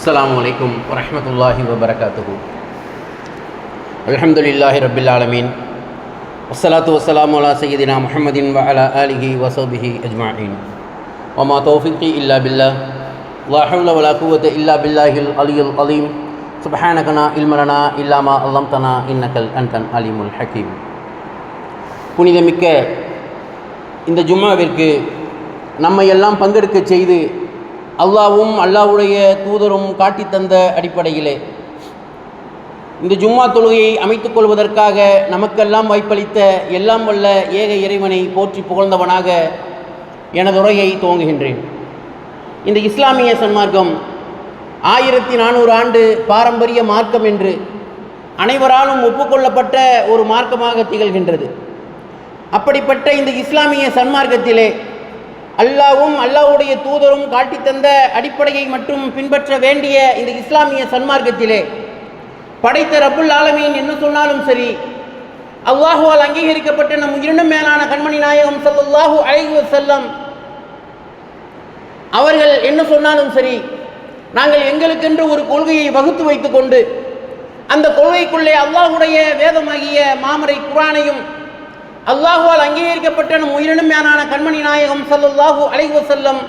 அஸ்ஸலாமு அலைக்கும் வரஹ்மத்துல்லாஹி வபரகாத்துஹு. அல்ஹம்துலில்லாஹி ரப்பில் ஆலமீன். வஸ்ஸலாத்து வஸ்ஸலாமு அலா சய்யிதினா முஹம்மதின் வ அலா ஆலிஹி வஸஹ்பிஹி அஜ்மஈன். வமா தௌஃபீகி இல்லா பில்லாஹ் லா ஹவ்ல வலா குவத்த இல்லா பில்லாஹில் அலியுல் அலீம். சுப்ஹானக லா இல்ம லனா இல்லா மா அல்லம்தனா இன்னகல் அன்தல் அலீமுல் ஹகீம். புனிதமிக்க இந்த ஜும்மாவிற்கு நம்மை எல்லாம் பங்கெடுக்க செய்து அல்லாவும் அல்லாவுடைய தூதரும் காட்டி தந்த அடிப்படையிலே இந்த ஜும்மா தொழுகையை அமைத்துக் கொள்வதற்காக நமக்கெல்லாம் வாய்ப்பளித்த எல்லாம் வல்ல ஏக இறைவனை போற்றி புகழ்ந்தவனாக எனது உரையை துவங்குகின்றேன். இந்த இஸ்லாமிய சன்மார்க்கம் 1400 ஆண்டு பாரம்பரிய மார்க்கம் என்று அனைவராலும் ஒப்புக்கொள்ளப்பட்ட ஒரு மார்க்கமாக திகழ்கின்றது. அப்படிப்பட்ட இந்த இஸ்லாமிய சன்மார்க்கத்திலே அல்லாவும் அல்லாவுடைய தூதரும் காட்டி தந்த அடிப்படையை மட்டும் பின்பற்ற வேண்டிய இந்த இஸ்லாமிய சன்மார்க்கத்திலே படைத்த ரப்புல் ஆலமீன் என்ன சொன்னாலும் சரி, அல்லாஹுவால் அங்கீகரிக்கப்பட்ட நம் உயிரினும் மேலான கண்மணி நாயகம் ஸல்லல்லாஹு அலைஹி வஸல்லம் அவர்கள் என்ன சொன்னாலும் சரி, நாங்கள் எங்களுக்கென்று ஒரு கொள்கையை வகுத்து வைத்துக் கொண்டு அந்த கொள்கைக்குள்ளே அல்லாஹுடைய வேதமாகிய மாமரை குர்ஆனையும் அல்லாஹுவால் அங்கீகரிக்கப்பட்ட நம் உயிரினும் மேலான கண்மணி நாயகம் ஸல்லல்லாஹு அலைஹி வஸல்லம்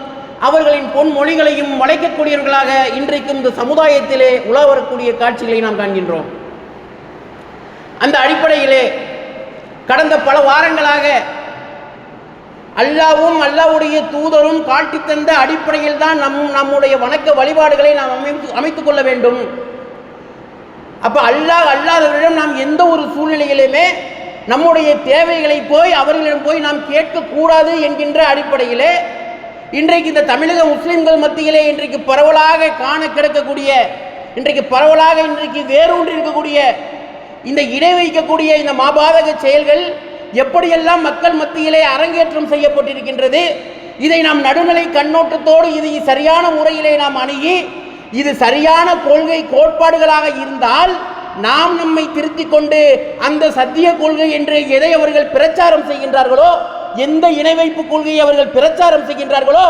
அவர்களின் பொன்மொழிகளையும் வளைக்கக்கூடியவர்களாக இன்றைக்கும் இந்த சமுதாயத்திலே உலா வரக்கூடிய காட்சிகளை நாம் காண்கின்றோம். அந்த அடிப்படையிலே கடந்த பல வாரங்களாக அல்லாவும் அல்லாவுடைய தூதரும் காட்டி தந்த அடிப்படையில் தான் நம்முடைய வணக்க வழிபாடுகளை நாம் அமைத்துக் கொள்ள வேண்டும். அப்போ அல்லாதவர்களிடம் நாம் எந்த ஒரு சூழ்நிலையிலுமே நம்முடைய தேவைகளை அவர்களிடம் போய் நாம் கேட்கக்கூடாது என்கின்ற அடிப்படையிலே இன்றைக்கு இந்த தமிழக முஸ்லிம்கள் மத்தியிலே இன்றைக்கு பரவலாக காண கிடக்கக்கூடிய, இன்றைக்கு வேரூன்றி இருக்கக்கூடிய இந்த இணை வைக்கக்கூடிய இந்த மாபாதக செயல்கள் எப்படியெல்லாம் மக்கள் மத்தியிலே அரங்கேற்றம் செய்யப்பட்டிருக்கின்றது. இதை நாம் நடுநிலை கண்ணோட்டத்தோடு இதை சரியான முறையிலே நாம் அணுகி இது சரியான கொள்கை கோட்பாடுகளாக இருந்தால் நாம் நம்மை திருத்திக் கொண்டு அந்த சத்திய கொள்கை என்று எதை அவர்கள் பிரச்சாரம் செய்கின்றார்களோ, எந்த இணை வைப்பு கொள்கையை அவர்கள் பிரச்சாரம் செய்கின்றார்களோ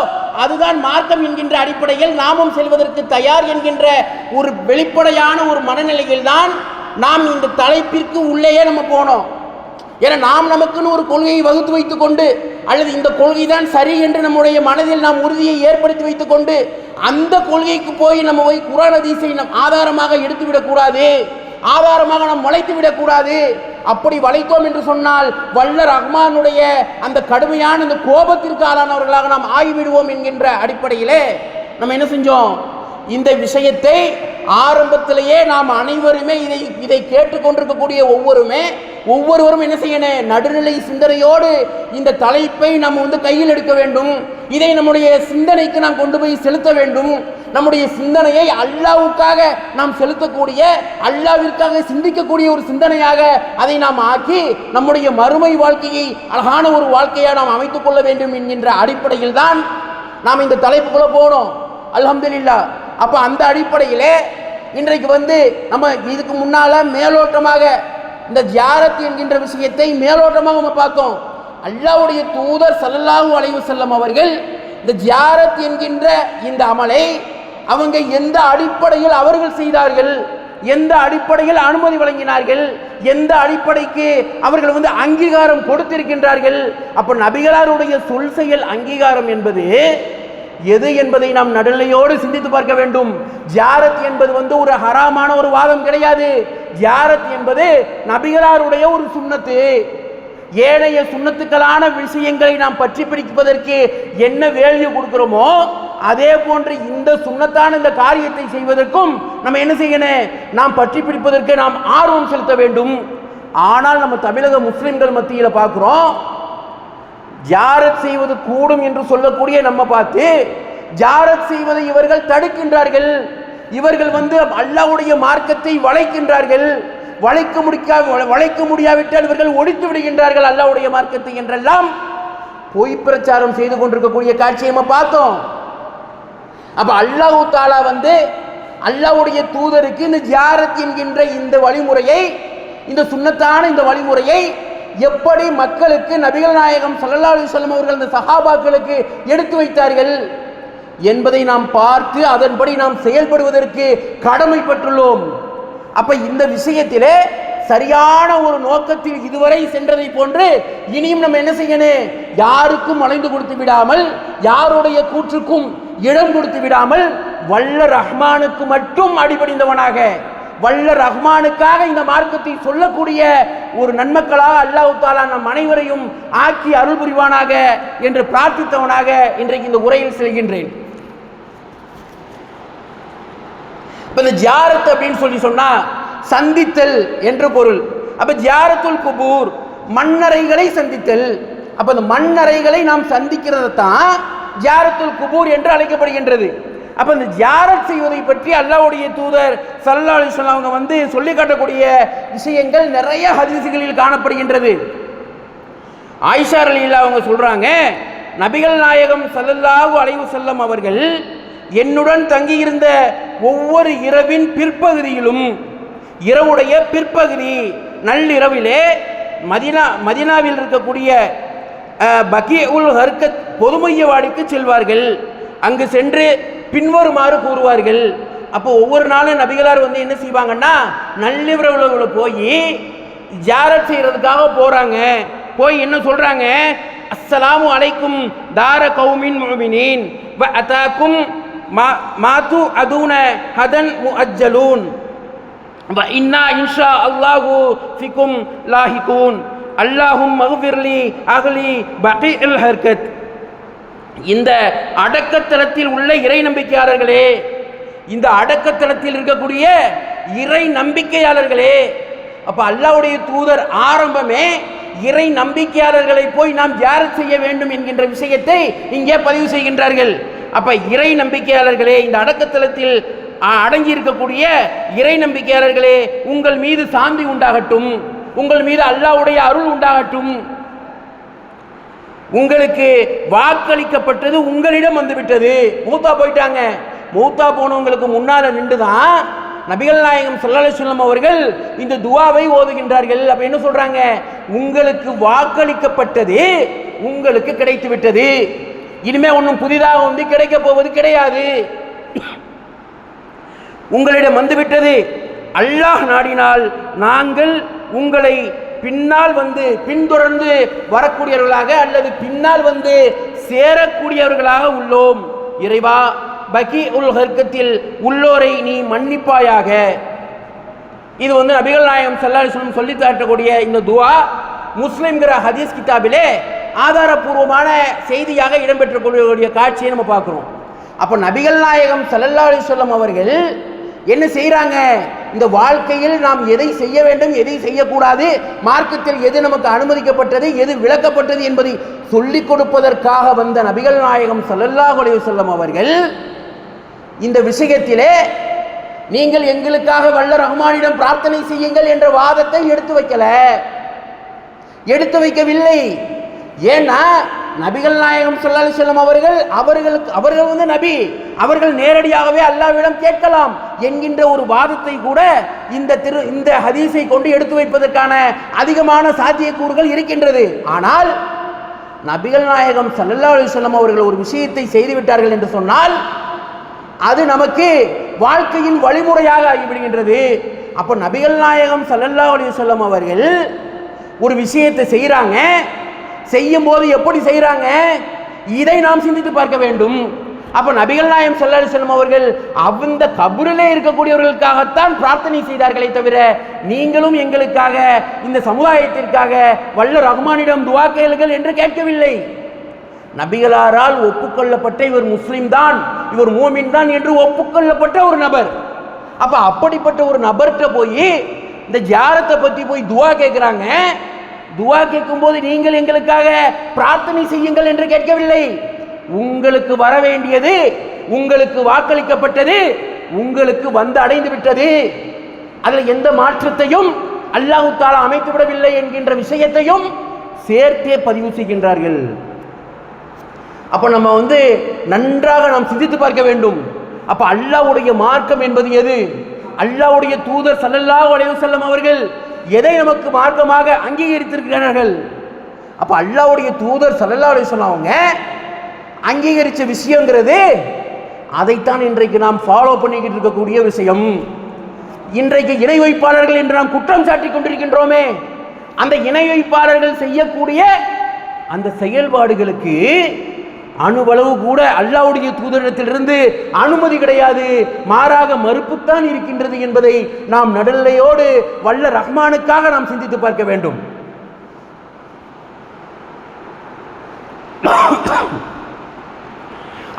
அதுதான் மார்க்கம் என்கின்ற அடிப்படையில் நாமும் செல்வதற்கு தயார் என்கின்ற ஒரு வெளிப்படையான ஒரு மனநிலையில் தான் நாம் இந்த தலைப்பிற்கு உள்ளேயே நம்ம போனோம். ஏன்னா நமக்குன்னு ஒரு கொள்கையை வகுத்து வைத்துக் கொண்டு அல்லது இந்த கொள்கை தான் சரி என்று நம்முடைய மனதில் நாம் உறுதியை ஏற்படுத்தி வைத்துக் கொண்டு அந்த கொள்கைக்கு நம்ம குர்ஆன் ஹதீஸை நம் ஆதாரமாக எடுத்துவிடக்கூடாது, ஆதாரமாக நாம் வளைத்து விடக்கூடாது. அப்படி வளைத்தோம் என்று சொன்னால் வல்ல ரஹ்மானுடைய அந்த கடுமையான இந்த கோபத்திற்கு ஆளானவர்களாக நாம் ஆகிவிடுவோம் என்கின்ற அடிப்படையிலே நம்ம என்ன செஞ்சோம், இந்த விஷயத்தை ஆரம்பத்திலேயே நாம் அனைவருமே இதை கேட்டுக்கொண்டிருக்கக்கூடிய ஒவ்வொருவரும் என்ன செய்யணும், நடுநிலை சிந்தனையோடு இந்த தலைப்பை நம்ம கையில் எடுக்க வேண்டும். இதை நம்முடைய சிந்தனைக்கு நாம் கொண்டு போய் செலுத்த வேண்டும். நம்முடைய சிந்தனையை அல்லாஹ்வுக்காக நாம் செலுத்தக்கூடிய, அல்லாஹ்விற்காக சிந்திக்கக்கூடிய ஒரு சிந்தனையாக அதை நாம் ஆக்கி நம்முடைய மறுமை வாழ்க்கையை அழகான ஒரு வாழ்க்கையாக நாம் அமைத்துக் கொள்ள வேண்டும் என்கின்ற அடிப்படையில் தான் நாம் இந்த தலைப்புக்குள்ள போனோம். அல்ஹம்துலில்லாஹ். அப்போ அந்த அடிப்படையிலே இன்றைக்கு நம்ம இதுக்கு முன்னால மேலோட்டமாக இந்த ஜியாரத் என்கின்ற விஷயத்தை மேலோட்டமாக நம்ம பார்த்தோம். அல்லாஹ்வுடைய தூதர் ஸல்லல்லாஹு அலைஹி வஸல்லம் அவர்கள் இந்த ஜியாரத் என்கின்ற இந்த அமலை அவங்க எந்த அடிப்படையில் அவர்கள் செய்தார்கள், எந்த அடிப்படையில் அனுமதி வழங்கினார்கள், எந்த அடிப்படைக்கு அவர்கள் அங்கீகாரம் கொடுத்திருக்கின்றார்கள். அப்போ நபிகளாருடைய சொல் செயல் அங்கீகாரம் என்பது எது என்பதை நாம் நடுநிலையோடு சிந்தித்து பார்க்க வேண்டும். ஜியாரத் என்பது ஒரு ஹராமான ஒரு வாதம் கிடையாது. ஜியாரத் என்பது நபிகளாருடைய ஒரு சுன்னத்து. ஏனைய சுன்னத்துக்களான விஷயங்களை நாம் பற்றி பிடிப்பதற்கு என்ன வேல்யூ கொடுக்கிறோமோ அதே போன்று இந்த சுன்னத்தான இந்த காரியத்தை செய்வதற்கும் நம்ம என்ன செய்யணும், நாம் பற்றி பிடிப்பதற்கு நாம் ஆர்வம் செலுத்த வேண்டும். ஆனால் நம்ம தமிழக முஸ்லிம்கள் மத்தியில் பார்க்கிறோம், ஜியாரத் செய்வது கூடும் என்று சொல்லக்கூடிய நம்ம பார்த்து ஜியாரத் செய்வதை இவர்கள் தடுக்கின்றார்கள். இவர்கள் அல்லாஹ்வுடைய மார்க்கத்தை வளைக்கின்றார்கள். வளைக்க முடியாவிட்டால் இவர்கள் ஒழித்து விடுகின்றார்கள் அல்லாஹ்வுடைய மார்க்கத்தை என்றெல்லாம் பொய் பிரச்சாரம் செய்து கொண்டிருக்கக்கூடிய காட்சியை நம்ம பார்த்தோம். அப்ப அல்லாஹ் தஆலா அல்லாஹ்வுடைய தூதருக்கு இந்த ஜியாரத் என்கின்ற இந்த வழிமுறையை, இந்த சுன்னத்தான இந்த வழிமுறையை எப்படி மக்களுக்கு நபிகள் நாயகம் ஸல்லல்லாஹு அலைஹி வஸல்லம் அவர்கள் இந்த சஹாபாக்களுக்கு எடுத்து வைத்தார்கள், என்பதை நாம் பார்த்து அதன்படி நாம் செயல்படுவதற்கு கடமைப்பட்டுள்ளோம். அப்ப இந்த விஷயத்திலே சரியான ஒரு நோக்கத்தில் இதுவரை சென்றதை போன்று இனியும் நம்ம என்ன செய்யணும், யாருக்கும் அலைந்து கொடுத்து விடாமல், யாருடைய கூற்றுக்கும் இடம் கொடுத்து விடாமல், வல்ல ரஹ்மானுக்கு மட்டும் அடிபணிந்தவனாக, வல்ல ரஹ்மானுக்காக இந்த மார்க்கத்தை சொல்லக்கூடிய ஒரு நன்மக்களாக அல்லாஹ் தஆலா நம் அனைவரையும் ஆக்கி அருள் புரிவானாக என்று பிரார்த்தித்தவனாக இன்றைக்கு இந்த உரையில் செல்கின்றேன். இந்த ஜியாரத் அப்படின்னு சொன்னா சந்தித்தல் என்று பொருள். அப்ப ஜியாரத்துல் குபூர், மண்ணறைகளை சந்தித்தல். அப்ப இந்த மண்ணறைகளை நாம் சந்திக்கிறது தான் ஜியாரத்துல் குபூர் என்று அழைக்கப்படுகின்றது. அப்ப இந்த ஜியாரத் செய்வதை பற்றி அல்லாஹ்வுடைய தூதர் ஸல்லல்லாஹு அலைஹி வஸல்லம் அவங்க வந்து சொல்லி காட்டக்கூடிய விஷயங்கள் நிறைய ஹதீஸ்களில் காணப்படுகின்றது. ஆயிஷா ரலியல்லாஹு அவங்க சொல்றாங்க, நபிகள் நாயகம் ஸல்லல்லாஹு அலைஹி வஸல்லம் அவர்கள் என்னுடன் தங்கியிருந்த ஒவ்வொரு இரவின் பிற்பகுதியிலும், இரவுடைய பிற்பகுதி நள்ளிரவிலே மதீனாவில் இருக்கக்கூடிய பகீஉல் ஹர்கத் பொதுமையவாடிக்கு செல்வார்கள். அங்கு சென்று பின்வருமாறு கூறுவார்கள். அப்போ ஒவ்வொரு நாளும் நபிகளார் வந்து என்ன செய்வாங்கன்னா, நள்ளிரவுல போய் ஜியாரத் செய்யறதுக்காக போறாங்க. போய் என்ன சொல்றாங்க, அஸ்ஸலாமு அலைக்கும் தார கௌமின் முஃமினீன் வ அதாக்கும் மாது அதுன ஹதன் முஅஜ்ஜலூன் வ இன்னா இன்ஷா அல்லாஹு ஃபிகும் லாஹிகூன் அல்லாஹும் மக்ஃபிர்லி அஹ்லி பகீஉல் ஹர்கத். இந்த அடக்கத்தலத்தில் உள்ள இறை நம்பிக்கையாளர்களே, இந்த அடக்கத்தலத்தில் இருக்கக்கூடிய இறை நம்பிக்கையாளர்களே. அப்ப அல்லாஹ்வுடைய தூதர் ஆரம்பமே இறை நம்பிக்கையாளர்களை போய் நாம் ஜியாரத் செய்ய வேண்டும் என்கின்ற விஷயத்தை இங்கே பதிவு செய்கின்றார்கள். அப்ப இறை நம்பிக்கையாளர்களே, இந்த அடக்கத்தலத்தில் அடங்கி இருக்கக்கூடிய இறை நம்பிக்கையாளர்களே, உங்கள் மீது சாந்தி உண்டாகட்டும், உங்கள் மீது அல்லாஹ்வுடைய அருள் உண்டாகட்டும். உங்களுக்கு வாக்களிக்கப்பட்டது உங்களிடம் வந்துவிட்டது. மூத்தா போயிட்டாங்க. மூத்தா போனவங்களுக்கு முன்னால நின்றுதான் நபிகள் நாயகம் ஸல்லல்லாஹு அலைஹி வஸல்லம் அவர்கள் இந்த துஆவை ஓதுகின்றார்கள். அப்ப என்ன சொல்றாங்க, உங்களுக்கு வாக்களிக்கப்பட்டது உங்களுக்கு கிடைத்து விட்டது, இனிமே ஒன்றும் புதிதாக வந்து கிடைக்க போவது கிடையாது, உங்களிடம் வந்துவிட்டது. அல்லாஹ் நாடினால் நாங்கள் உங்களை பின்னால் வந்து பின்தொடர்ந்து வரக்கூடியவர்களாக அல்லது பின்னால் வந்து சேரக்கூடியவர்களாக உள்ளோம். இறைவா, பகீஉல் ஹர்கத்தில் உள்ளோரை நீ மன்னிப்பாயாக. இது வந்து நபிகள் நாயகம் ஸல்லல்லாஹு அலைஹி வஸல்லம் சொல்லி காட்டக்கூடிய இந்த துஆ முஸ்லிம்ங்கிற ஹதீஸ் கிதாபிலே ஆதாரபூர்வமான செய்தியாக இடம்பெற்றக்கூடிய காட்சியை நம்ம பார்க்கிறோம். அப்போ நபிகள் நாயகம் ஸல்லல்லாஹு அலைஹி வஸல்லம் அவர்கள் என்ன செய்கிறாங்க, இந்த வாழ்க்கையில் நாம் எதை செய்ய வேண்டும், எதை செய்யக்கூடாது, மார்க்கத்தில் எது நமக்கு அனுமதிக்கப்பட்டது, எது விளக்கப்பட்டது என்பதை சொல்லிக் கொடுப்பதற்காக வந்த நபிகள் நாயகம் ஸல்லல்லாஹு அலைஹி வஸல்லம் அவர்கள் இந்த விஷயத்திலே நீங்கள் எங்களுக்காக வல்ல ரஹ்மானிடம் பிரார்த்தனை செய்யுங்கள் என்ற வாதத்தை எடுத்து வைக்கவில்லை. ஏன்னா நபிகள் நாயகம் ஸல்லல்லாஹு அலைஹி வஸல்லம் அவர்கள் வந்து நபி, அவர்கள் நேரடியாகவே அல்லாஹ்விடம் கேட்கலாம் என்கின்ற ஒரு வாதத்தை கூட இந்த ஹதீஸை கொண்டு எடுத்து வைப்பதற்கான அதிகமான சாத்தியக்கூறுகள் இருக்கின்றது. ஆனால் நபிகள் நாயகம் ஸல்லல்லாஹு அலைஹி வஸல்லம் அவர்கள் ஒரு விஷயத்தை செய்துவிட்டார்கள் என்று சொன்னால் அது நமக்கு வாழ்க்கையின் வழிமுறையாக ஆகிவிடுகின்றது. அப்போ நபிகள் நாயகம் ஸல்லல்லாஹு அலைஹி வஸல்லம் அவர்கள் ஒரு விஷயத்தை செய்கிறாங்க, செய்யும் போது எப்படி செய்கிறாங்க, இதை நாம் சிந்தித்து பார்க்க வேண்டும். அப்போ நபிகள் நாயகம் ஸல்லல்லாஹு அலைஹி வஸல்லம் அவர்கள் அந்த கபரிலே இருக்கக்கூடியவர்களுக்காகத்தான் பிரார்த்தனை செய்தார்களே தவிர, நீங்களும் எங்களுக்காக இந்த சமுதாயத்திற்காக வல்ல ரஹ்மானிடம் துஆ கேளுங்கள் என்று கேட்கவில்லை. நபிகளாரால் ஒப்புக்கொள்ளப்பட்ட இவர் முஸ்லிம் தான், இவர் மூமின் தான் என்று ஒப்புக்கொள்ளப்பட்ட ஒரு நபர். அப்ப அப்படிப்பட்ட ஒரு நபர்கிட்ட போய் இந்த ஜியாரத்தை பற்றி போய் துஆ கேட்கிறாங்க. துஆ கேட்கும் போது நீங்கள் எங்களுக்காக பிரார்த்தனை செய்யுங்கள் என்று கேட்கவில்லை. உங்களுக்கு வர வேண்டியது, உங்களுக்கு வாக்களிக்கப்பட்டது உங்களுக்கு வந்து அடைந்து விட்டது, அதில் எந்த மாற்றத்தையும் அல்லாஹ் தஆலா அமைத்து விடவில்லை என்கின்ற விஷயத்தையும் சேர்த்தே பதிவு செய்கின்றார்கள். அப்ப நம்ம வந்து நன்றாக நாம் சிந்தித்து பார்க்க வேண்டும். அப்ப அல்லாஹ்வுடைய மார்க்கம் என்பது எது, அல்லாஹ்வுடைய தூதர் ஸல்லல்லாஹு அலைஹி வஸல்லம் அவர்கள் எதை நமக்கு மார்க்கமாக அங்கீகரித்திருக்கிறார்கள். அப்ப அல்லாஹ்வுடைய தூதர் ஸல்லல்லாஹு அலைஹி வஸல்லம் அவங்க அங்கீகரித்த விஷயங்கிறது அதைத்தான் இன்றைக்கு நாம் ஃபாலோ பண்ணிக்கிட்டு இருக்கக்கூடிய விஷயம். இன்றைக்கு இணை வைப்பாளர்கள் என்று நாம் குற்றம் சாட்டி கொண்டிருக்கின்றோமே, அந்த இணை வைப்பாளர்கள் செய்யக்கூடிய அந்த செயல்பாடுகளுக்கு அணுவளவு கூட அல்லாஹ்வுடைய தூதரிடத்திலிருந்து அனுமதி கிடையாது, மாறாக மறுப்புத்தான் இருக்கின்றது என்பதை நாம் நடுநிலையோடு வல்ல ரஹ்மானுக்காக நாம் சிந்தித்து பார்க்க வேண்டும்.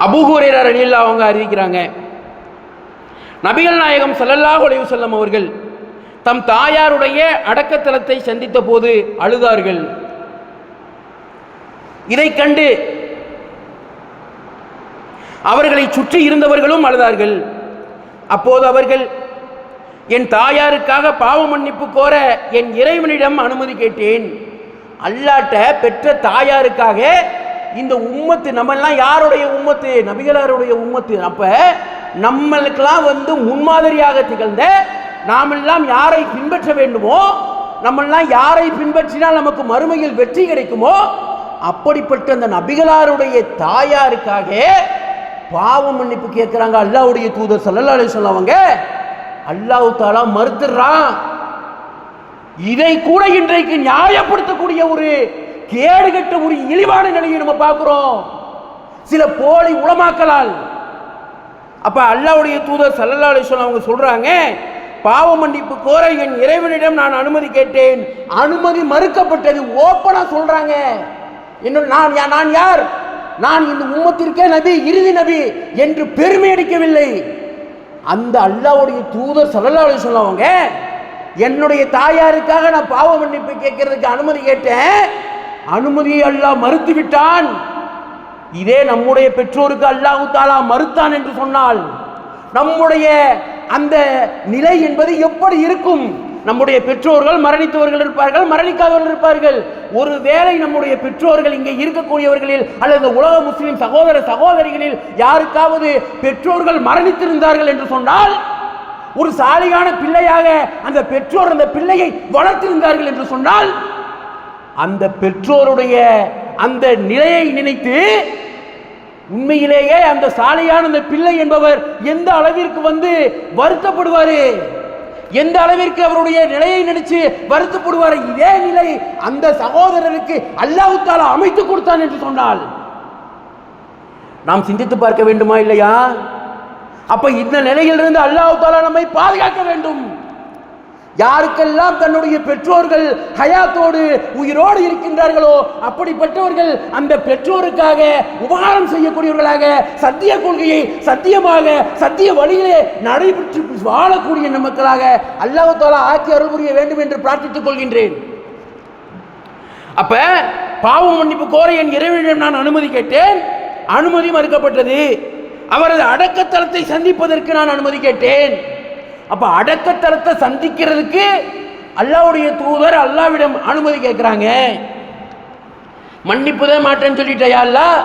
அபூ ஹுரைரா ரலியல்லாஹு அவங்க அறிவிக்கிறாங்க, நபிகள் நாயகம் ஸல்லல்லாஹு அலைஹி வஸல்லம் அவர்கள் தம் தாயாருடைய அடக்கத்தலத்தை சந்தித்த போது அழுதார்கள். இதை கண்டு அவர்களை சுற்றி இருந்தவர்களும் அழுதார்கள். அப்போது அவர்கள், என் தாயாருக்காக பாவ மன்னிப்பு கோர என் இறைவனிடம் அனுமதி கேட்டேன். அல்லாட்ட பெற்ற தாயாருக்காக இந்த உம்மத்து, நம்மெல்லாம் யாருடைய உம்மத்து? நபிகளாருடைய உம்மத்து. அப்ப நம்மளுக்கெல்லாம் முன்மாதிரியாக திகழ்ந்த நாமெல்லாம் யாரை பின்பற்ற வேண்டுமோ, நம்மெல்லாம் யாரை பின்பற்றினால் நமக்கு மறுமையில் வெற்றி கிடைக்குமோ, அப்படிப்பட்ட அந்த நபிகளாருடைய தாயாருக்காக பாவ மன்னிப்பு கேட்கிறாங்க அல்லாஹ்வுடைய தூதர் ஸல்லல்லாஹு அலைஹி வஸல்லம் அவங்க. அல்லாஹ் தஆலா மறுத்துறான். இதை கூட இன்றைக்கு நியாயப்படுத்தக்கூடிய ஒரு கேடுகட்ட ஒரு இழிவான நிலையை நம்ம பார்க்கிறோம் சில போலி உலமாக்களால். அப்ப அல்லாஹ்வுடைய தூதர் ஸல்லல்லாஹு அலைஹி வஸல்லம் அவங்க சொல்றாங்க, பாவ மன்னிப்பு கோர என் இறைவனிடம் நான் அனுமதி கேட்டேன், அனுமதி மறுக்கப்பட்டது. ஓப்பனா சொல்றாங்க. நான் யார்? நான் இந்த உம்மத்திற்கே நபி, இறுதி நபி என்று பெருமை அடிக்கவில்லை. அந்த அல்லாஹ்வுடைய தூதர் ஸல்லல்லாஹு அலைஹி வஸல்லம் அவங்க, என்னுடைய தாயாருக்காக நான் பாவ மன்னிப்பு கேட்கறதுக்கு அனுமதி கேட்டேன், அனுமதியை அல்லாஹ் மறுத்து விட்டான். இதே நம்முடைய பெற்றோருக்கு அல்லாஹ் தஆலா மறுத்தான் என்று சொன்னால் நம்முடைய அந்த நிலை என்பது எப்படி இருக்கும்? நம்முடைய பெற்றோர்கள் மரணித்தவர்கள் இருப்பார்கள், மரணிக்காதவர்கள் இருப்பார்கள். ஒருவேளை நம்முடைய பெற்றோர்கள் இங்கே இருக்கக்கூடியவர்களில் அல்லது உலக முஸ்லிம் சகோதர சகோதரிகளில் யாருக்காவது பெற்றோர்கள் மரணித்திருந்தார்கள் என்று சொன்னால், ஒரு சாலியான பிள்ளையாக அந்த பெற்றோர் அந்த பிள்ளையை வளர்த்திருந்தார்கள் என்று சொன்னால், அந்த பெற்றோருடைய அந்த நிலையை நினைத்து உண்மையிலேயே அந்த சாலியான அந்த பிள்ளை என்பவர் எந்த அளவிற்கு வருத்தப்படுவாரு, எந்த அளவிற்கு அவருடைய நிலையை நினைச்சு வருத்தப்படுவார். இதே நிலை அந்த சகோதரருக்கு அல்லாஹ் தஆலா அமைத்து கொடுத்தான் என்று சொன்னால் நாம் சிந்தித்து பார்க்க வேண்டுமா இல்லையா? அப்ப இந்த நிலையிலிருந்து அல்லாஹ் தஆலா நம்மை பாதுகாக்க வேண்டும். யாருக்கெல்லாம் தன்னுடைய பெற்றோர்கள் ஹயாத்தோடு உயிரோடு இருக்கின்றார்களோ அப்படிப்பட்டவர்கள் அந்த பெற்றோருக்காக உபகாரம் செய்யக்கூடியவர்களாக சத்திய கொள்கையை சத்தியமாக சத்திய வழியிலே நடைபெற்று வாழக்கூடிய மக்களாக அல்லாஹ் தஆலா ஆக்கி அருள் புரிய வேண்டும் என்று பிரார்த்தித்துக் கொள்கின்றேன். அப்ப பாவ மன்னிப்பு கோர என் இறைவனிடம் நான் அனுமதி கேட்டேன், அனுமதி மறுக்கப்பட்டது. அவரது அடக்கத்தலத்தை சந்திப்பதற்கு நான் அனுமதி கேட்டேன். அப்ப அடக்கத்தலத்தை சந்திக்கிறதுக்கு அல்லாஹ்வுடைய தூதர் அல்லாஹ்விடம் அனுமதி கேட்கிறாங்க. மன்னிப்புதான் மாட்டேன்னு சொல்லிட்டயா அல்லாஹ்,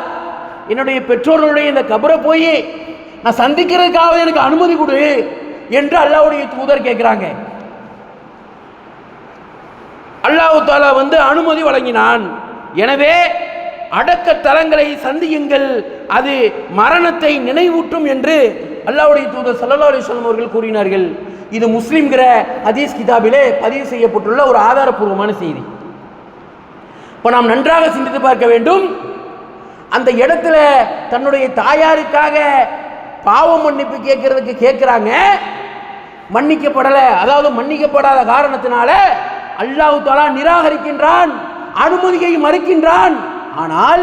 என்னுடைய பெற்றோர்களுடைய இந்த கபரை போய் நான் சந்திக்கிறதுக்காக எனக்கு அனுமதி கொடு என்று அல்லாஹ்வுடைய தூதர் கேட்கிறாங்க. அல்லாஹ் தஆலா அனுமதி வழங்கினான். எனவே அடக்க தலங்களை சந்தியுங்கள், அது மரணத்தை நினைவூட்டும் என்று அல்லாஹ்வுடைய தூதர் ஸல்லல்லாஹு அலைஹி வஸல்லம் அவர்கள் கூறினார்கள். இது முஸ்லிம்ங்கிற ஹதீஸ் கிதாபிலே பதிவு செய்யப்பட்டுள்ள ஒரு ஆதாரப்பூர்வமான செய்தி. இப்போ நாம் நன்றாக சிந்தித்து பார்க்க வேண்டும். அந்த இடத்துல தன்னுடைய தாயாருக்காக பாவ மன்னிப்பு கேட்கறதுக்கு கேட்கிறாங்க, மன்னிக்கப்படலை, அதாவது மன்னிக்கப்படாத காரணத்தினால அல்லாஹ் தஆலா நிராகரிக்கின்றான், அனுமதியை மறுக்கின்றான். ஆனால்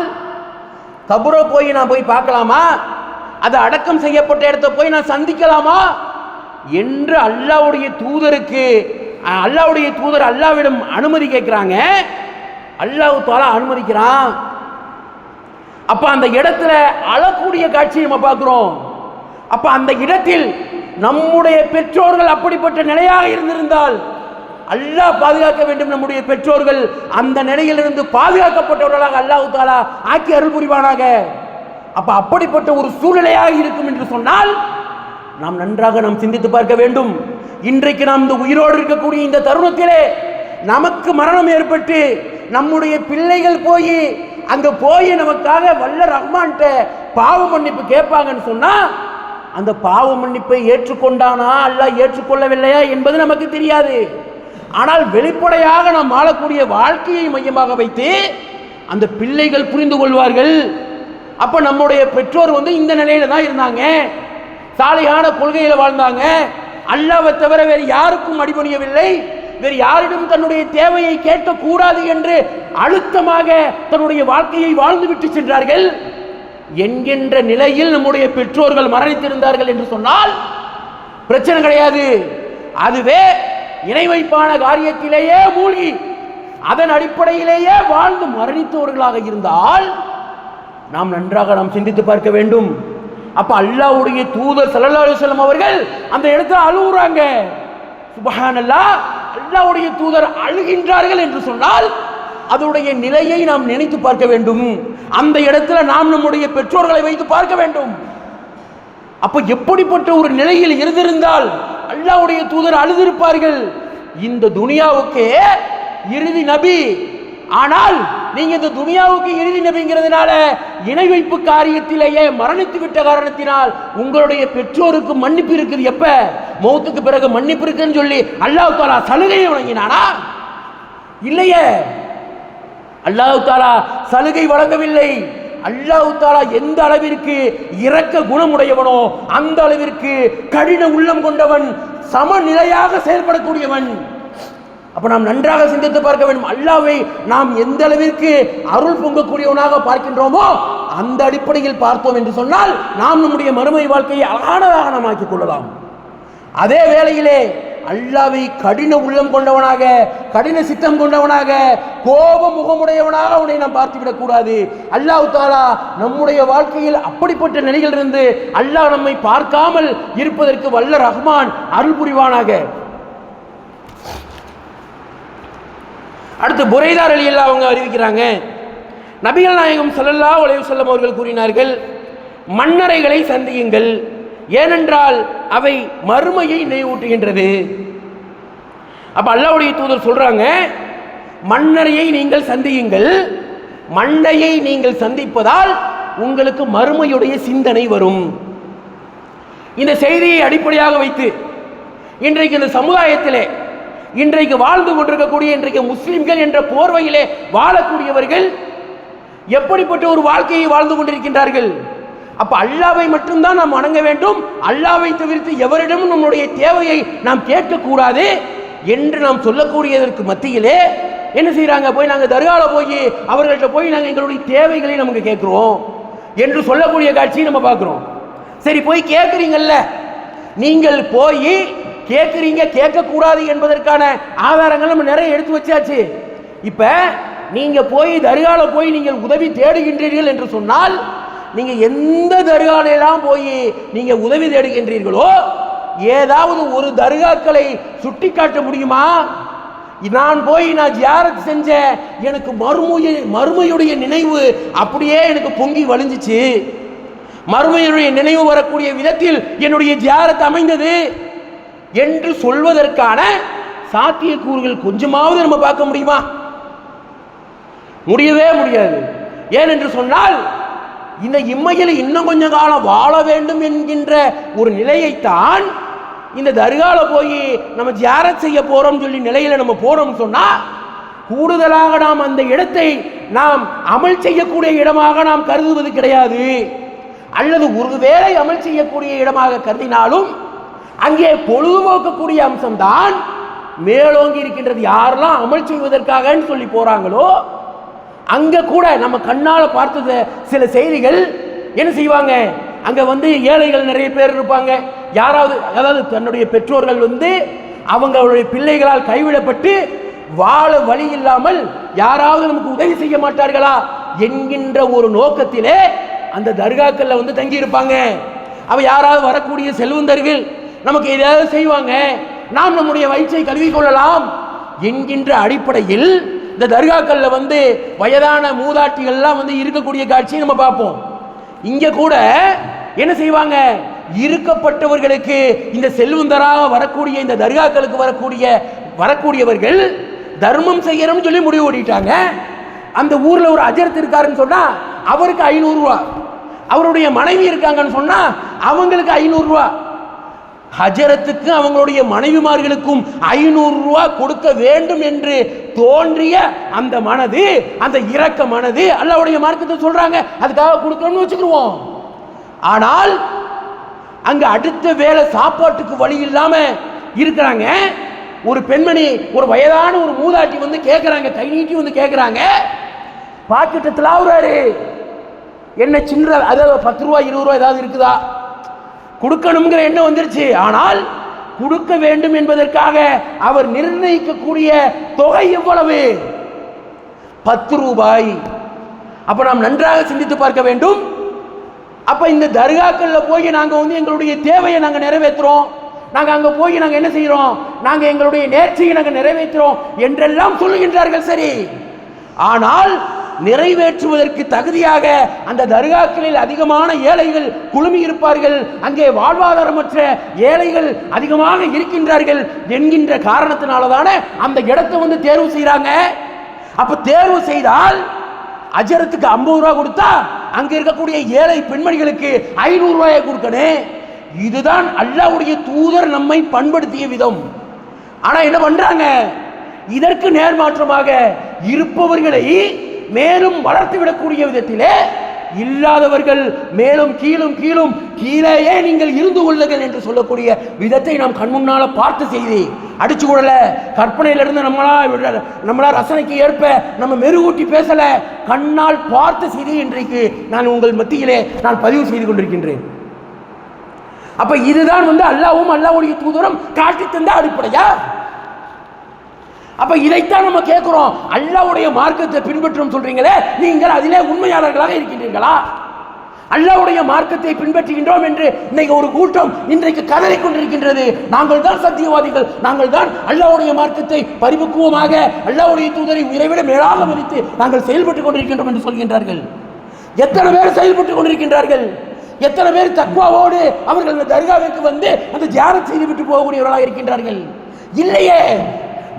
கபரை நான் போய் பார்க்கலாமா, அது அடக்கம் செய்யப்பட்ட இடத்தை போய் நான் சந்திக்கலாமா என்று அல்லாஹ்வுடைய தூதர் அல்லாஹ்விடம் அனுமதி கேட்கிறாங்க. அல்லாஹ் தஆலா அனுமதிக்கிறான். அப்ப அந்த இடத்துல அழக்கூடிய காட்சியை நம்ம பார்க்கிறோம். அப்ப அந்த இடத்தில் நம்முடைய பெற்றோர்கள் அப்படிப்பட்ட நிலையாக இருந்திருந்தால் அல்லாஹ் பாதுகாக்க வேண்டும். நம்முடைய பெற்றோர்கள் அந்த நிலையிலிருந்து பாதுகாக்கப்பட்டவர்களாக அல்லாஹ் தஆலா ஆக்கி அருள் புரிவானாக. அப்ப அப்படிப்பட்ட ஒரு சூழ்நிலையாக இருக்கும் என்று சொன்னால் நாம் நன்றாக சிந்தித்து பார்க்க வேண்டும். இன்றைக்கு நாம் இந்த உயிரோடு இருக்கக்கூடிய இந்த தருணத்திலே நமக்கு மரணம் ஏற்பட்டு நம்முடைய பிள்ளைகள் அங்க போய் நமக்காக வல்ல ரஹ்மான்கிட்ட பாவ மன்னிப்பு கேட்பாங்கன்னு சொன்னா அந்த பாவ மன்னிப்பை ஏற்றுக்கொண்டானா அல்லாஹ் ஏற்றுக்கொள்ளவில்லையா என்பது நமக்கு தெரியாது. ஆனால் வெளிப்படையாக நாம் வாழக்கூடிய வாழ்க்கையை மையமாக வைத்து அந்த பிள்ளைகள் புரிந்து கொள்வார்கள். அப்ப நம்முடைய பெற்றோர் இந்த நிலையில தான் இருந்தாங்க, சாலையான கொள்கையில வாழ்ந்தாங்க, அல்லாஹ்வை தவிர வேறு யாருக்கும் அடிபணியவில்லை, வேறு யாரிடம் தன்னுடைய தேவையை கேட்கக்கூடாது என்று அழுத்தமாக தன்னுடைய வாழ்க்கையை வாழ்ந்துவிட்டு சென்றார்கள் என்கின்ற நிலையில் நம்முடைய பெற்றோர்கள் மரணித்திருந்தார்கள் என்று சொன்னால் பிரச்சனை கிடையாது. அதுவே இணை வைப்பான காரியத்திலேயே மூழ்கி அதன் அடிப்படையிலேயே வாழ்ந்து மரணித்தவர்களாக இருந்தால் நாம் நன்றாக சிந்தித்து பார்க்க வேண்டும். அப்ப அல்லாஹ்வுடைய தூதர் ஸல்லல்லாஹு அலைஹி வஸல்லம் அவர்கள் அந்த இடத்துல அழுகுறாங்க. சுப்ஹானல்லாஹ், அல்லாஹ்வுடைய தூதர் அழுகின்றார்கள் என்று சொன்னால் அதனுடைய நிலையை நாம் நினைத்து பார்க்க வேண்டும். அந்த இடத்துல நாம் நம்முடைய பெற்றோர்களை வைத்து பார்க்க வேண்டும். அப்ப எப்படிப்பட்ட ஒரு நிலையில் இருந்திருந்தால் அல்லாஹ்வுடைய தூதர் அழுதிருப்பார்கள். இந்த துனியாவுக்கு இறுதி நபி, ஆனால் நீங்க இந்த துனியாவுக்கு இறுதி நபிங்கிறதுனால இணை வைப்பு காரியத்திலேயே மரணித்து விட்ட காரணத்தினால் உங்களுடைய பெற்றோருக்கு மன்னிப்பு இருக்குது. எப்ப? மௌத்துக்கு பிறகு மன்னிப்பு இருக்குன்னு சொல்லி அல்லாஹ் தஆலா சலுகையை வழங்கினானா? இல்லையே, அல்லாஹ் தஆலா சலுகை வழங்கவில்லை. அல்லாஹ் தஆலா எந்த அளவிற்கு இரக்க குணமுடையவனோ அந்த அளவிற்கு கடின உள்ளம் கொண்டவன், சமநிலையாக செயல்படக்கூடியவன். அப்ப நாம் நன்றாக சிந்தித்து பார்க்க வேண்டும். அல்லாஹ்வை நாம் எந்த அளவிற்கு அருள் பொங்கக்கூடியவனாக பார்க்கின்றோமோ அந்த அடிப்படையில் பார்த்தோம் என்று சொன்னால் நாம் நம்முடைய மறுமை வாழ்க்கையை அழகானதாக நாம் ஆக்கிக் கொள்ளலாம். அதே வேளையிலே அல்லாஹ்வை கடின உள்ளம் கொண்டவனாக, கடின சித்தம் கொண்டவனாக, கோப முகமுடையவனாக அவனை நாம் பார்த்துவிடக் கூடாது. அல்லாஹ் தஆலா நம்முடைய வாழ்க்கையில் அப்படிப்பட்ட நிலையிலிருந்து அல்லாஹ் நம்மை பார்க்காமல் இருப்பதற்கு வல்ல ரஹ்மான் அருள் புரிவானாக. அடுத்து புரைதா ரலியல்லாஹு அவங்க அறிவிக்கிறாங்க, நபிகள் நாயகம் ஸல்லல்லாஹு அலைஹி வஸல்லம் அவர்கள் கூறினார்கள், மன்னரைகளை சந்தியுங்கள், ஏனென்றால் அவை மறுமையை நினைவூட்டுகின்றது. அப்ப அல்லாஹ்வுடைய தூதர் சொல்றாங்க, மன்னரையை நீங்கள் சந்தியுங்கள், மண்டையை நீங்கள் சந்திப்பதால் உங்களுக்கு மறுமையுடைய சிந்தனை வரும். இந்த செய்தியை அடிப்படையாக வைத்து இன்றைக்கு இந்த சமுதாயத்திலே இன்றைக்கு வாழ்ந்து கொண்டிருக்கக்கூடிய இன்றைக்கு முஸ்லிம்கள் என்ற போர்வையிலே வாழக்கூடியவர்கள் எப்படிப்பட்ட ஒரு வாழ்க்கையை வாழ்ந்து கொண்டிருக்கின்றார்கள்? அப்ப அல்லாஹ்வை மட்டும்தான் நாம் வணங்க வேண்டும், அல்லாஹ்வை தவிர்த்து எவரிடமும் நம்முடைய தேவையை நாம் கேட்கக்கூடாது என்று நாம் சொல்லக்கூடியதற்கு மத்தியிலே என்ன செய்யறாங்க? போய் நாங்கள் தர்கால போய் அவர்கள்ட்ட போய் நாங்கள் எங்களுடைய தேவைகளை நமக்கு கேட்கிறோம் என்று சொல்லக்கூடிய காட்சியை நம்ம பார்க்கிறோம். சரி, போய் கேட்குறீங்கல்ல, நீங்கள் போய் கேட்குறீங்க, கேட்கக்கூடாது என்பதற்கான ஆதாரங்கள் நம்ம நிறைய எடுத்து வச்சாச்சு. இப்ப நீங்க போய் தர்கால போய் நீங்கள் உதவி தேடுகின்றீர்கள் என்று சொன்னால் நீங்க எந்த தர்காலெல்லாம் போய் நீங்க உதவி தேடுகின்றீர்களோ ஏதாவது ஒரு தர்காக்களை சுட்டி காட்ட முடியுமா? நான் போய் ஜியாரத் செஞ்ச எனக்கு மறுமையுடைய நினைவு அப்படியே எனக்கு பொங்கி வழிஞ்சிச்சு, மறுமையுடைய நினைவு வரக்கூடிய விதத்தில் என்னுடைய ஜியாரத் அமைந்தது என்று சொல்வதற்கான சாத்தியக்கூறுகள் கொஞ்சமாவது நம்ம பார்க்க முடியுமா? முடியவே முடியாது. ஏனென்று சொன்னால் இந்த இம்மையில் இன்னும் கொஞ்ச காலம் வாழ வேண்டும் என்கின்ற ஒரு நிலையைத்தான் இந்த தர்கால போய் நம்ம ஜியாரத் செய்ய போறோம் சொல்லி நிலையில நம்ம போறோம் சொன்னா கூடுதலாக நாம் அந்த இடத்தை நாம் அமல் செய்யக்கூடிய இடமாக நாம் கருதுவது கிடையாது. அல்லது ஒருவேளை அமல் செய்யக்கூடிய இடமாக கருதினாலும் அங்கே பொழுதுபோக்கக்கூடிய அம்சம்தான் மேலோங்கி இருக்கின்றது. யாரெல்லாம் அமல் செய்வதற்காக சொல்லி போறாங்களோ அங்க கூட நம்ம கண்ணால பார்த்தது சில செய்திகள் என்ன செய்வாங்க, அங்க ஏழைகள் நிறைய பேர் இருப்பாங்க, யாராவது அதாவது தன்னுடைய பெற்றோர்கள் அவங்களுடைய பிள்ளைகளால் கைவிடப்பட்டு வாழ வழி இல்லாமல் யாராவது நமக்கு உதவி செய்ய மாட்டார்களா என்கின்ற ஒரு நோக்கத்திலே அந்த தர்காக்கள்ல தங்கி இருப்பாங்க. அவ யாராவது வரக்கூடிய செல்வந்தர்கள் நமக்கு ஏதாவது செய்வாங்க, நாம் நம்முடைய வயிற்றை கழுவிக் கொள்ளலாம் என்கின்ற அடிப்படையில் இந்த தர்காக்கள்ல வயதான மூதாட்டிகள்லாம் இருக்கக்கூடிய காட்சியை நம்ம பார்ப்போம். இங்க கூட என்ன செய்வாங்க, இருக்கப்பட்டவர்களுக்கு இந்த செல்வந்தராக வரக்கூடிய இந்த தர்காக்களுக்கு வரக்கூடியவர்கள் தர்மம் செய்யறோம்னு சொல்லி முடிவு ஓடிட்டாங்க. அந்த ஊர்ல ஒரு அஜர்த் இருக்காருன்னு சொன்னா அவருக்கு 500 ரூபாய், அவருடைய மனைவி இருக்காங்கன்னு சொன்னா அவங்களுக்கு 500 ரூபா, ஹஜரத்துக்கு அவங்களுடைய மனைவிமார்களுக்கும் 500 ரூபா கொடுக்க வேண்டும் என்று தோன்றிய அந்த மனது, அந்த இரக்க மனது அல்லாஹ்வுடைய மார்க்கத்தை சொல்றாங்க, அதுக்காக கொடுக்கணும்னு வச்சுக்கிடுவோம். ஆனால் அங்க அடுத்த வேளை சாப்பாட்டுக்கு வழி இல்லாம இருக்கிறாங்க. ஒரு பெண்மணி, ஒரு வயதான ஒரு மூதாட்டி வந்து கேட்கிறாங்க, கை நீட்டி வந்து கேட்கிறாங்க, பாக்கெட்டத்தில் ஆகுறாரு, என்ன சின்ன அதாவது 10 ரூபா 20 ரூபா ஏதாவது இருக்குதா, கொடுக்கணுங்கிற எண்ணம் வந்துருச்சு. ஆனால் கொடுக்க வேண்டும் என்பதற்காக அவர் நிர்ணயிக்கக்கூடிய தொகை எவ்வளவு? 10 ரூபாய். அப்ப நாம் நன்றாக சிந்தித்து பார்க்க வேண்டும். அப்ப இந்த தர்காக்கள்ல போய் நாங்க வந்து எங்களுடைய தேவையை நாங்க நிறைவேற்றுறோம், நாங்க அங்க போய் நாங்க என்ன செய்யறோம், நாங்க எங்களுடைய நேர்ச்சியை நாங்க நிறைவேற்றுறோம் என்றெல்லாம் சொல்லுகின்றார்கள். சரி, ஆனால் நிறைவேற்றுவதற்கு தகுதியாக அந்த தர்காக்களில் அதிகமான ஏழைகள் குழுமி இருப்பார்கள், அங்கே வாழ்வாதாரமற்ற ஏழைகள் அதிகமாக இருக்கின்றார்கள் என்கின்ற காரணத்தினாலதான அந்த இடத்தை வந்து தேர்வு செய்யறாங்க. அப்ப தேர்வு செய்தால் அஜரத்துக்கு 50 ரூபாய் கொடுத்தா அங்க இருக்கக்கூடிய ஏழை பெண்மணிகளுக்கு 500 ரூபாயை கொடுக்கணும். இதுதான் அல்லாஹ்வுடைய தூதர் நம்மை பண்படுத்திய விதம். ஆனா என்ன பண்றாங்க, இதற்கு நேர்மாற்றமாக இருப்பவர்களை மேலும் வளர்த்து விடக்கூடிய விதத்திலே இல்லாதவர்கள் மேலும் கீழும் கீழும் கீழேயே நீங்கள் இருந்து கொள்ளுங்கள் என்று சொல்லக்கூடிய விதத்தை நாம் கண்முன்னால பார்த்த செய்தி. அடிச்சு கூடல, கற்பனையிலிருந்து நம்மளா ரசனைக்கு ஏற்ப நம்ம மெருகூட்டி பேசல, கண்ணால் பார்த்த செய்தி இன்றைக்கு நான் உங்கள் மத்தியிலே நான் பதிவு செய்து கொண்டிருக்கின்றேன். அப்ப இதுதான் வந்து அல்லாஹ்வும் அல்லாஹ்வுடைய தூதரும் காட்டி தந்த அடிப்படையா? அப்ப இதைத்தான் நம்ம கேட்கிறோம். அல்லாஹ்வுடைய மார்க்கத்தை பின்பற்றும் சொல்றீங்களே, நீங்கள் அதிலே உண்மையாளர்களாக இருக்கின்றீர்களா? அல்லாஹ்வுடைய மார்க்கத்தை பின்பற்றுகின்றோம் என்று இன்னைக்கு ஒரு கூட்டம் இன்றைக்கு கதறிக் கொண்டிருக்கின்றது. நாங்கள் தான் சத்தியவாதிகள், நாங்கள் தான் அல்லாஹ்வுடைய மார்க்கத்தை பரிபக்குவமாக அல்லாஹ்வுடைய தூதரை உயிரைவிட மேலாக மதித்து நாங்கள் செயல்பட்டுக் கொண்டிருக்கின்றோம் என்று சொல்கின்றார்கள். எத்தனை பேர் செயல்பட்டுக் கொண்டிருக்கின்றார்கள்? எத்தனை பேர் தக்வாவோடு அவர்கள் அந்த தர்காவிற்கு வந்து அந்த தியானம் செய்து விட்டு போகக்கூடியவர்களாக இருக்கின்றார்கள்? இல்லையே.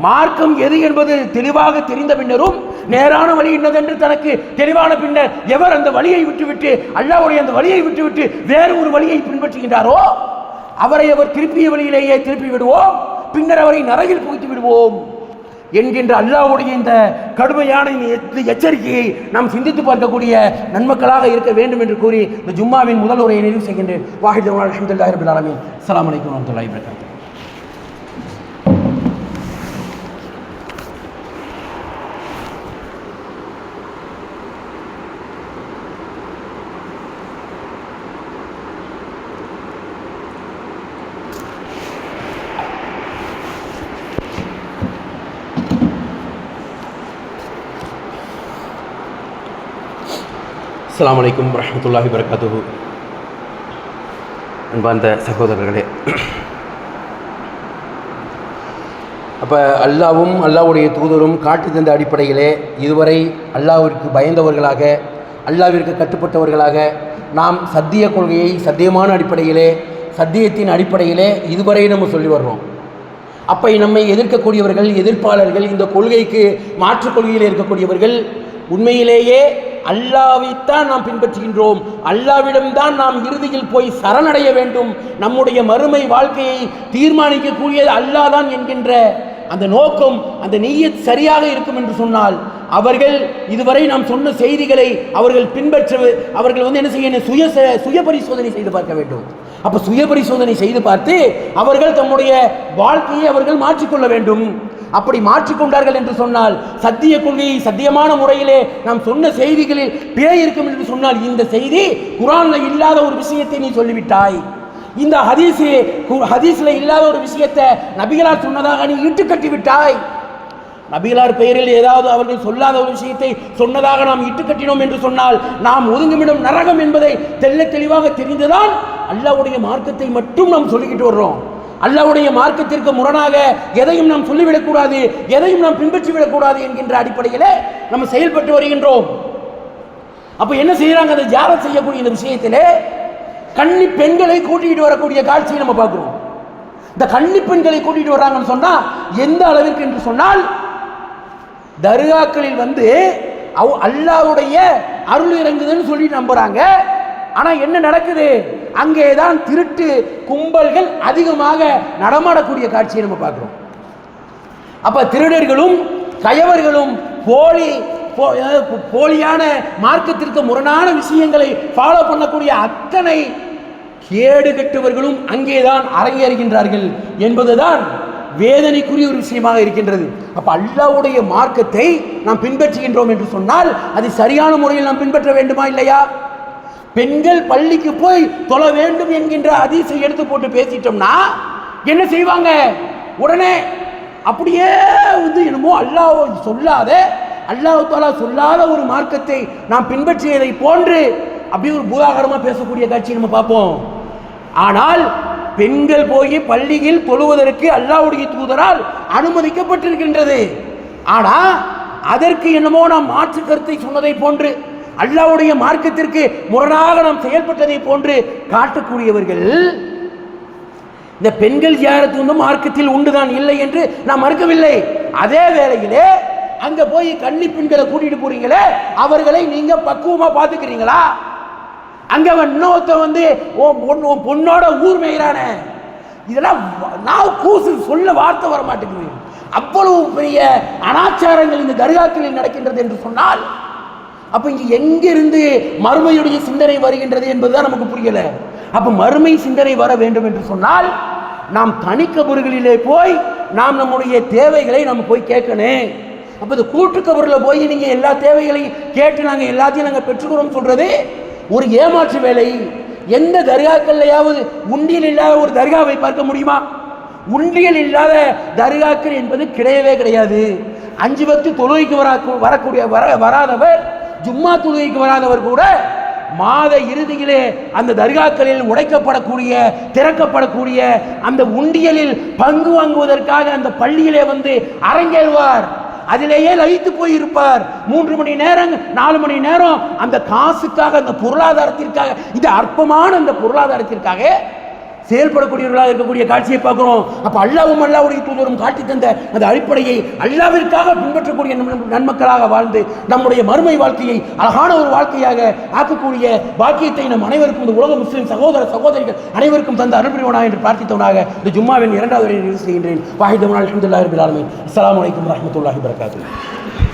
மார்க்கம் எது என்பது தெளிவாக தெரிந்த பின்னரும் நேரான வழி என்னதென்று தனக்கு தெளிவான பின்னர் எவர் அந்த வழியை விட்டுவிட்டு அல்லாஹ்வுடைய அந்த வழியை விட்டுவிட்டு வேறு ஒரு வழியை பின்பற்றுகின்றாரோ அவரை அவர் திருப்பிய வழியிலேயே திருப்பி விடுவோம், பின்னர் அவரை நரகில் புகுத்தி விடுவோம் என்கின்ற அல்லாஹ்வுடைய இந்த கடுமையான எச்சரிக்கையை நாம் சிந்தித்து பார்க்கக்கூடிய நன்மக்களாக இருக்க வேண்டும் என்று கூறி இந்த ஜும்மாவின் முதல் உரையை நிறைவு செய்கின்றேன். வாஹித் அல்ஹம்துலில்லாஹி ரப்பில் ஆலமீன். அஸ்ஸலாமு அலைக்கும் வரஹ்மத்துல்லாஹி வபரகாத்துஹு. அஸ்ஸலாமு அலைக்கும் வரஹ்மத்துல்லாஹி வபரகாத்துஹு. அன்பார்ந்த சகோதரர்களே, அப்போ அல்லாஹ்வும் அல்லாஹ்வுடைய தூதரும் காட்டி தந்த அடிப்படையிலே இதுவரை அல்லாஹ்விற்கு பயந்தவர்களாக, அல்லாஹ்விற்கு கட்டுப்பட்டவர்களாக நாம் சத்திய கொள்கையை சத்தியமான அடிப்படையிலே, சத்தியத்தின் அடிப்படையிலே இதுவரை நம்ம சொல்லி வர்றோம். அப்போ நம்மை எதிர்க்கக்கூடியவர்கள், எதிர்ப்பாளர்கள், இந்த கொள்கைக்கு மாற்று கொள்கையில் இருக்கக்கூடியவர்கள் உண்மையிலேயே அல்லாஹ்வைத்தான் நாம் பின்பற்றுகின்றோம், அல்லாஹ்விடம்தான் நாம் இறுதியில் போய் சரணடைய வேண்டும், நம்முடைய மறுமை வாழ்க்கையை தீர்மானிக்கக்கூடியது அல்லாஹ் தான் என்கின்ற அந்த நோக்கம், அந்த நிய்யத் சரியாக இருக்கும் என்று சொன்னால் அவர்கள் இதுவரை நாம் சொன்ன செய்திகளை அவர்கள் அவர்கள் வந்து என்ன செய்யணும், சுய பரிசோதனை செய்து பார்க்க வேண்டும். அப்போ சுய பரிசோதனை செய்து பார்த்து அவர்கள் தம்முடைய வாழ்க்கையை அவர்கள் மாற்றிக்கொள்ள வேண்டும். அப்படி மாற்றிக்கொண்டார்கள் என்று சொன்னால், சத்திய கொள்கையை சத்தியமான முறையிலே நாம் சொன்ன செய்திகளில் பிழை இருக்கும் என்று சொன்னால், இந்த செய்தி குர்ஆன்ல இல்லாத ஒரு விஷயத்தை நீ சொல்லிவிட்டாய், இந்த ஹதீஸ்ல இல்லாத ஒரு விஷயத்தை நபிகளார் சொன்னதாக நீ இட்டுக்கட்டி விட்டாய், நபிகளார் பெயரில் ஏதாவது அவர்கள் சொல்லாத ஒரு விஷயத்தை சொன்னதாக நாம் இட்டுக்கட்டினோம் என்று சொன்னால் நாம் ஒதுங்குமிடம் நரகம் என்பதை தெளிவாக தெரிந்துதான் அல்லாஹ்வுடைய மார்க்கத்தை மட்டும் நாம் சொல்லிக்கிட்டு வர்றோம். அல்லாஹ்வுடைய மார்க்கத்திற்கு முரணாக எதையும் நாம் சொல்லிவிடக்கூடாது, எதையும் நாம் பின்பற்றிவிடக்கூடாது என்கின்ற அடிப்படையில் நம்ம செயல்பட்டு வருகின்றோம். அப்போ என்ன செய்யறாங்க, அந்த ஜாரத் செய்யக்கூடிய இந்த விஷயத்திலே கன்னி பெண்களை கூட்டிகிட்டு வரக்கூடிய காட்சியை நம்ம பார்க்கிறோம். இந்த கன்னி பெண்களை கூட்டிகிட்டு வர்றாங்கன்னு சொன்னா எந்த அளவிற்கு என்று சொன்னால், தர்காக்களில் வந்து அல்லாஹ்வுடைய அருள் இறங்குதுன்னு சொல்லி நம்புறாங்க. ஆனா என்ன நடக்குது, அங்கேதான் திருட்டு கும்பல்கள் அதிகமாக நடமாடக்கூடிய காட்சியை நம்ம பார்க்கிறோம். அப்ப திருடர்களும் கயவர்களும் போலியான மார்க்கத்திற்கு முரணான விஷயங்களை ஃபாலோ பண்ணக்கூடிய அத்தனை கேடு கெட்டவர்களும் அங்கேதான் அரங்கேறுகின்றார்கள் என்பதுதான் வேதனைக்குரிய ஒரு விஷயமாக இருக்கின்றது. அப்ப அல்லாஹ்வுடைய மார்க்கத்தை நாம் பின்பற்றுகின்றோம் என்று சொன்னால் அது சரியான முறையில் நாம் பின்பற்ற வேண்டுமா இல்லையா? பெண்கள் பள்ளிக்கு போய் தொழ வேண்டும் என்கின்ற ஹதீஸை எடுத்து போட்டு பேசிட்டோம்னா என்ன செய்வாங்க? உடனே அப்படியே என்னமோ அல்லாஹ் சொல்லாத, அல்லாஹ் தஆலா சொல்லாத ஒரு மார்க்கத்தை நாம் பின்பற்றியதை போன்று அப்படி ஒரு பூதாகரமா பேசக்கூடிய காட்சி நம்ம பார்ப்போம். ஆனால் பெண்கள் போய் பள்ளியில் தொழுவதற்கு அல்லாஹ்வுடைய தூதரால் அனுமதிக்கப்பட்டிருக்கின்றது. ஆனா அதற்கு என்னமோ நாம் மாற்று கருத்தை சொன்னதை போன்று, அல்லாஹ்வுடைய மார்க்கத்திற்கு முரணாக நாம் செயல்பட்டதை போன்று காட்டக்கூடியவர்கள் இந்த பெண்கள் ஜியாரத் வந்து மார்க்கத்தில் உண்டுதான், இல்லை என்று நாம் மறுக்கவில்லை. அதே வேளையிலே அங்க போய் கன்னி பெண்களை கூட்டிட்டு போறீங்களே, அவர்களை நீங்க பக்குவமா பாத்துக்கிறீங்களா? அங்க இன்னொருத்த வந்து பொண்ணோட ஊர் மேயிறானே, இதெல்லாம் நான் கூசு சொல்ல வார்த்தை வர மாட்டேங்குது. அவ்வளவு பெரிய அனாச்சாரங்கள் இந்த தர்காக்களில் நடக்கின்றது என்று சொன்னால் அப்ப இங்க எங்கிருந்து மறுமையுடைய சிந்தனை வருகின்றது என்பதுதான் நமக்கு புரியல. அப்ப மறுமை சிந்தனை வர வேண்டும் என்று சொன்னால் நாம் தனிக்கபர்களிலே போய் நாம் நம்முடைய தேவைகளை நம்ம போய் கேட்கணும். அப்ப இந்த கூட்டுக்கபரில் போய் நீங்க எல்லா தேவைகளையும் கேட்டு நாங்க எல்லாத்தையும் நாங்க பெற்றுக்கிறோம் சொல்றது ஒரு ஏமாற்று வேலை. எந்த தர்காக்கள்லையாவது உண்டியல் இல்லாத ஒரு தர்காவை பார்க்க முடியுமா? உண்டியல் இல்லாத தர்காக்கள் என்பது கிடையவே கிடையாது. 5 வக்து தொழுகைக்கு வராதவர், ஜும்மா தொழுகைக்கு வராதவர் கூட மாத இறுதியிலே அந்த தர்காக்களில் உடைக்கப்படக்கூடிய திறக்கப்படக்கூடிய அந்த உண்டியலில் பங்கு வாங்குவதற்காக அந்த பள்ளியிலே வந்து அரங்கேறுவார். அதிலேயே லயித்து போயிருப்பார். 3 மணி நேரம் 4 மணி நேரம் அந்த காசுக்காக, அந்த பொருளாதாரத்திற்காக, இது அற்பமான அந்த பொருளாதாரத்திற்காக செயல்படக்கூடியவர்களாக இருக்கக்கூடிய காட்சியை பார்க்கிறோம். அப்ப அல்லாஹ்வும் அல்லாஹ்வுடைய தூதரும் காட்டி தந்த அந்த அடிப்படையை அல்லாஹ்விற்காக பின்பற்றக்கூடிய நன்மக்களாக வாழ்ந்து நம்முடைய மறுமை வாழ்க்கையை அழகான ஒரு வாழ்க்கையாக ஆக்கக்கூடிய பாக்கியத்தை நம் அனைவருக்கும், இந்த உலக முஸ்லிம் சகோதர சகோதரிகள் அனைவருக்கும் தந்த அருள் புரிவானாக என்று பிரார்த்தித்தவனாக இந்த ஜும்மாவின் 2வது உரையை நிறைவு செய்கின்றேன். வாஹிதுல் அல்ஹம்துலில்லாஹி ரப்பில் ஆலமீன். அஸ்ஸலாமு அலைக்கும் வரஹ்மத்துல்லாஹி வபரகாத்துஹு.